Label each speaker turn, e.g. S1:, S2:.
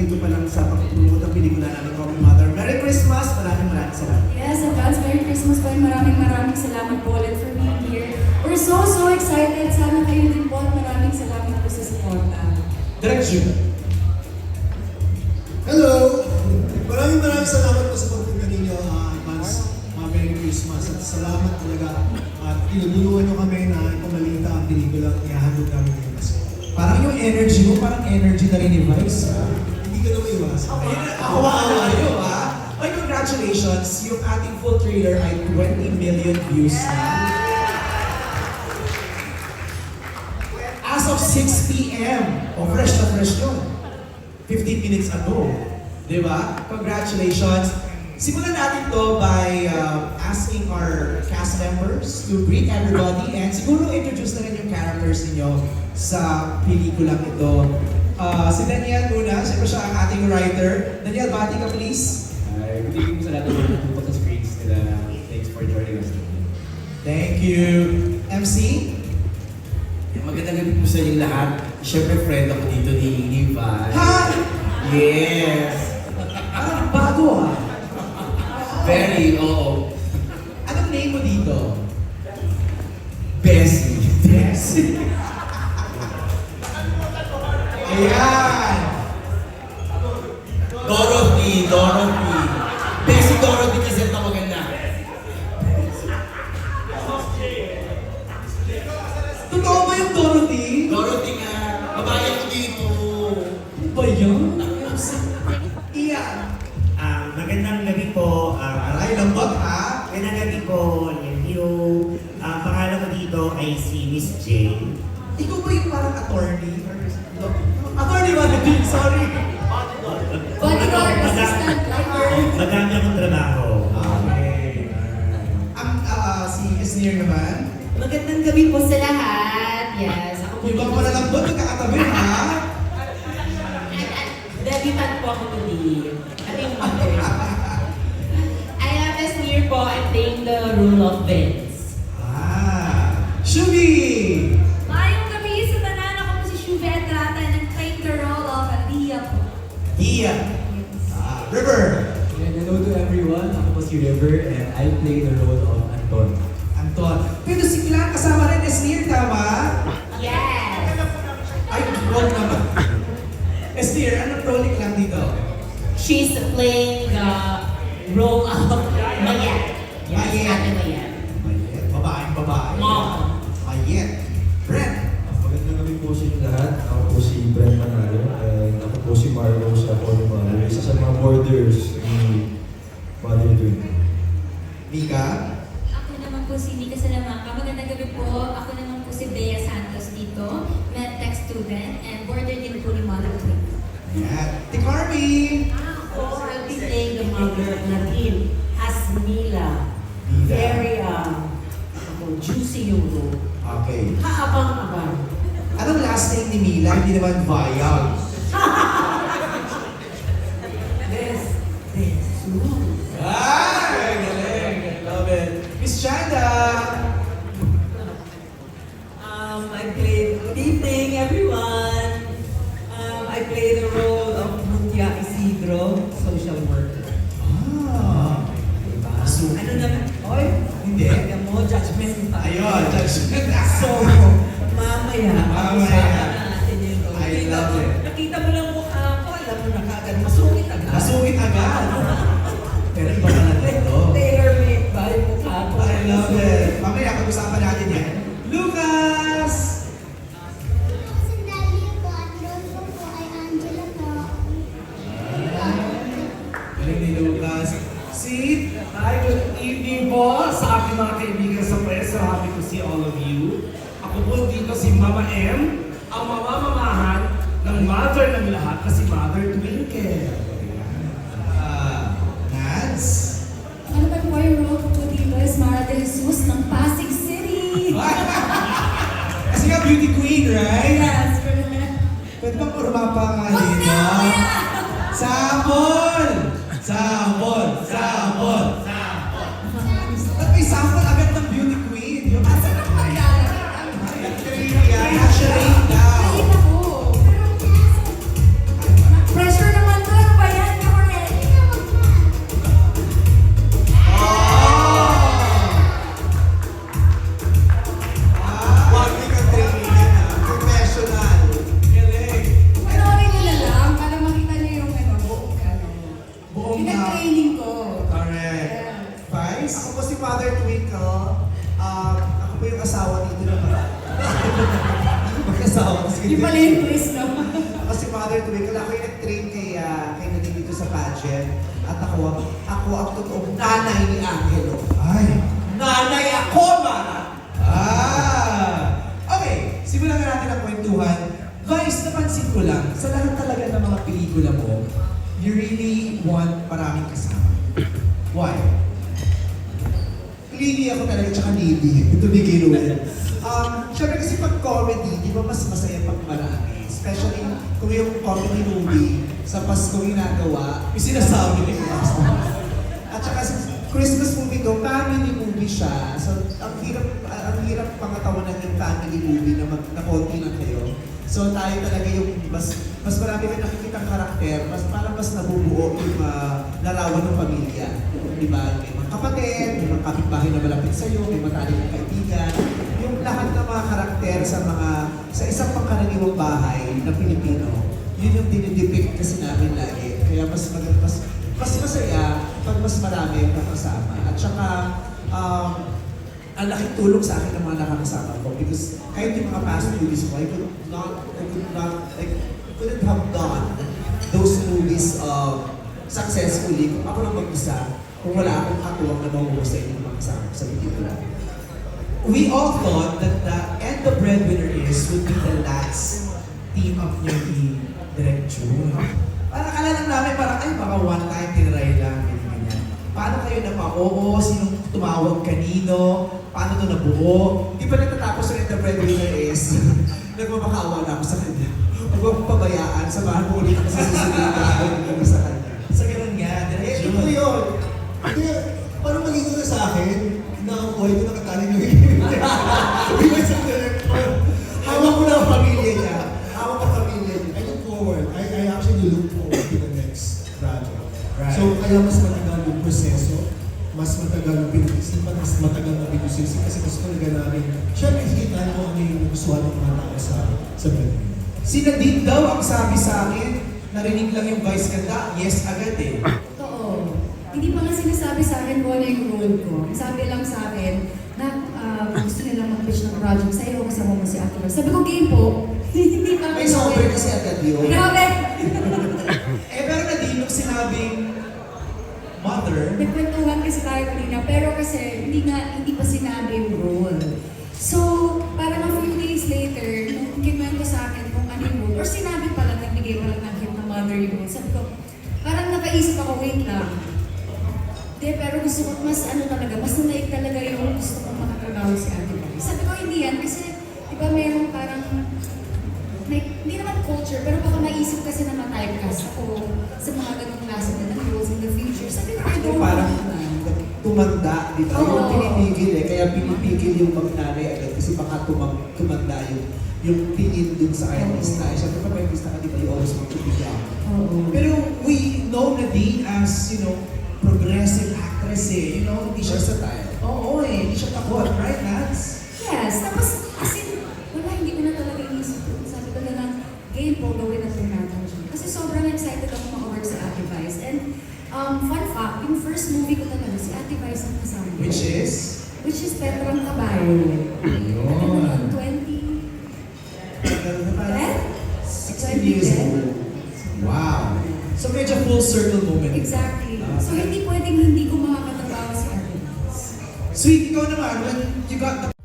S1: dito pa lang sa pagtutulungan ng pelikula namin, Coffee Mother. Merry Christmas! Maraming salamat.
S2: Yes, advance Merry Christmas po, and maraming salamat po ulit for being here. We're so excited. Sana kayo din po, at maraming salamat po sa suporta.
S1: Direction.
S3: Hello! Maraming salamat po sa pagpunta ninyo, advance Merry Christmas. At salamat talaga at tinutulungan nyo kami na ipamalita ang pelikula at ihahandog namin ngayon kasi.
S1: Parang yung energy mo, parang energy na rin ni Vice.
S3: Hindi ka naman iwasan.
S1: Awa-awa kayo, ha? Ay, congratulations! Yung ating full trailer ay 20 million views na. As of 6 p.m. Fresh na fresh yun. 15 minutes ago. Di ba? Congratulations! Simulan natin to by asking our cast members to greet everybody and siguro introduce na rin yung characters ninyo sa pelikulang ito. Si Daniel muna, siyempre siya ang ating writer. Daniel, bati ka please.
S4: Good evening sa lahat ng mga nagpupunta sa screens nila. Thanks for joining us.
S1: Thank you. MC?
S5: Magandang gabi po sa inyong lahat. Siyempre, friend ako dito ni Val.
S1: Ha?
S5: Yes!
S1: Parang bago ha?
S5: Very, oo.
S1: Anong name mo dito?
S5: Bessie.
S1: Bessie. Ayan!
S5: Dorothy. Bessie Dorothy kasi ito maganda.
S1: Totoo ba yung Dorothy?
S5: Dorothy nga. Babae ako dito.
S1: Ano ba yun? Iyan.
S6: Magandang gabi po.
S1: Aray, lambot ha?
S6: Magandang gabi po. Hello. Pangalan ko dito ay si Miss Jane.
S1: Ikaw ba yung parang attorney? Attorney Managing, sorry.
S2: Bodyguard, assistant, driver.
S6: Madami akong trabaho.
S1: Okay. Si Esnir naman?
S7: Magandang gabi po sa lahat. Yes, ako po
S1: Ibang pala lambot, magkakatabi ha?
S7: Debutant po ako today. Ano yung mother? I am Esnir po. I'm playing the role of Vince.
S1: Shubi!
S2: Mayong gabi sa tanan, ako po si Shuvette Rata, and I'm playing the role of Adia po.
S1: Dia. River.
S4: And hello to everyone. Ako po si River and I play the role of Anton.
S1: Anton. Pero si Clan kasama rin Esnir, tama?
S7: Yes!
S1: Ay, wrong naman. Esnir, anong role ni Clan dito?
S7: She's playing the role of Mayet. Yes,
S1: Mayet.
S7: Ate Mayet.
S1: Mayet. Babaeng babae.
S7: Mom.
S1: Mayet. Brent.
S8: Magandang gabi po sa inyo lahat. Ako po si Brent Manalo. And ako po si Marlo sa Holy Mother. Isa sa mga borders ni Mother Twin.
S1: Mika.
S2: Ako naman po si Mika Salamangka. Magandang gabi po. Ako naman po si Bea Santos dito, medtech student, and border din po ni Mother Twin.
S1: Ayan. Tikarmi.
S7: Ako, I'll be playing the mother of Nadine as Mila.
S1: Mila.
S7: Very, juicy yung role.
S1: Okay.
S7: Kaabang-abang.
S1: Anong last name ni Mila? Hindi naman Vayag. Ay! Galing! Love it. Miss Chanda!
S9: Good evening, everyone. I play the role of Muntia Isidro, social worker.
S1: So,
S9: Ano naman? Oy,
S1: Hindi.
S9: Alam mo, judgment tayo.
S1: ayun, judgment.
S9: So, mamaya,
S1: Mamaya.
S9: pag-usapan natin yun.
S1: I love it.
S9: Nakita mo lang mukha ko, alam mo na kagad, masungit agad.
S1: Masungit agad. Pero iba na dito.
S9: Tailor-made ba yung mukha ko?
S1: I love it. Mamaya, pag-usapan natin yan. Lucas!
S10: Sandali po at role ko po ay Angela po.
S1: Galing ni Lucas. Si
S11: Hi, good evening po sa aking mga kaibigan sa press. So happy to see all of you. Ako po dito si Mama M, ang mamamamahan ng mother ng lahat na si Mother Twinkle.
S1: Nats?
S2: Ano ba po yung role ko po dito is Mara de Jesus ng Pasig City.
S1: Kasi nga beauty queen, right?
S2: Yes,
S1: Pwede bang kurma pa nga dito? Sample! Sample! Sample! Ba't may sample agad ng beauty queen? Yung asa na Actually, daw.
S2: Pressure naman
S1: Ako po yung asawa dito na mag-asawa.
S9: Yung pala yung twist, no?
S1: Ako si Mother to be. Kala ko yung nag-train kay Nadine dito sa pageant. At ako ang totoong nanay ni Angelo. Ay! Nanay ako, Mara! Okay, simulan na natin ang kwentuhan. Guys, napansin ko lang, sa lahat talaga ng mga pelikula mo, you really want maraming kasama. Why? Clingy ako talaga, tsaka needy, to begin with. Siyempre kasi pag comedy, di ba mas masaya pag marami? Especially kung yung comedy movie sa Pasko ginagawa, yung sinasabi ni Pasko. At saka sa Christmas movie ko, family movie siya. So, ang hirap pangatawanan yung family movie na konti lang kayo. So, tayo talaga yung mas marami kayo nakikitang karakter, parang mas nabubuo yung larawan ng pamilya. Di ba? May mga kapatid, may mga kapitbahay na malapit sa'yo, may matalik na kaibigan. Yung lahat ng mga karakter sa isang pangkaraniwang bahay na Pilipino, yun yung dinidepict kasi namin lagi. Kaya mas masaya pag mas marami ang kasama. At saka, ang laking tulong sa akin ng mga nakakasama ko because kahit yung mga past movies ko, I couldn't have done those movies successfully kung ako lang mag-isa, kung wala akong katuwang na mahuhusay ng mga kasama ko sa pelikula. We all thought that the And the Breadwinner Is would be the last team up niya ni Direk June. Parang akala lang namin, parang ay baka one time tinry lang, ganyan. Paano kayo napao? Sinong tumawag kanino? Paano ito nabuo? Hindi pa natatapos sa And the Breadwinner Is. Nagmamakawa na ako sa kanya. Huwag mo pabayaan, samahan mo ulit ako sa susunod na sa kanya. Sa ganun nga, Direk June.
S3: Ito yun. Hindi, parang malino na sa akin na ang buhay ko nakatali ng hindi ba sa director?
S1: Hawak ko na ang pamilya niya.
S3: Hawak ang pamilya niya. I look forward. I actually look forward to the next project.
S1: Right.
S3: So, kaya mas matagal yung proseso, mas matagal yung pinag-isipan, mas matagal na pinag-isisi kasi gusto talaga namin, syempre, kita mo ano yung gustuhan ng mga tao sa Breadwinner.
S1: Si Nadine daw ang sabi sa akin, narinig lang yung vice ganda, yes agad eh.
S9: Oo. Hindi pa nga sinasabi sa akin kung ano yung role ko. Sabi lang sa akin na gusto nilang mag-pitch ng project sa iyo kasama mo si Ate Rose. Sabi ko, game po. Hindi pa
S1: May sober kasi agad yun.
S9: Grabe!
S1: Pero Nadine, nung sinabing mother,
S9: Nagkwentuhan kasi tayo kanina, pero kasi hindi pa sinabi yung role. So, parang a few days later, nung kinwento sa akin kung ano yung role, or sinabi pa lang, nagbigay pa lang ng hint na mother yung role, sabi ko, parang napaisip ako, wait lang. Hindi, pero gusto ko, mas nanaig talaga yung gusto kong makatrabaho si Ate Rose. Sabi ko, hindi yan, kasi, di ba meron parang, hindi naman culture, pero baka maisip kasi na ma-typecast ako sa mga ganong klase na ng roles in the future. Sabi ko, I don't
S1: parang
S9: know.
S1: tumanda, di ba?
S9: Oo.
S1: Yung pinipigil eh, kaya pinipigil yung magnanay agad kasi baka tumanda yung tingin dun sa artista. Siyempre pag may artista ka, di ba, you always want to be young.
S9: Oo.
S1: Pero we know Nadine as, progressive actress eh. Hindi siya
S3: Versatile.
S1: Oo eh, hindi siya takot, right, Nats?
S9: Yes, tapos, kasi, wala, hindi ko na talaga inisip. Sabi ko na lang, game po, gawin na po natin siya. Kasi sobrang excited ako maka-work sa Ate Vice. And, fun fact, yung first movie ko talaga, si Ate Vice ang kasama.
S1: Which is
S9: Petrang Caballo.
S1: Yun.
S9: 20?
S1: 16 years old. Wow. So medyo full circle moment.
S9: Exactly. So, hindi pwedeng hindi ko makakatrabaho si Ate Vice.
S1: Sweet, ikaw naman, when you got the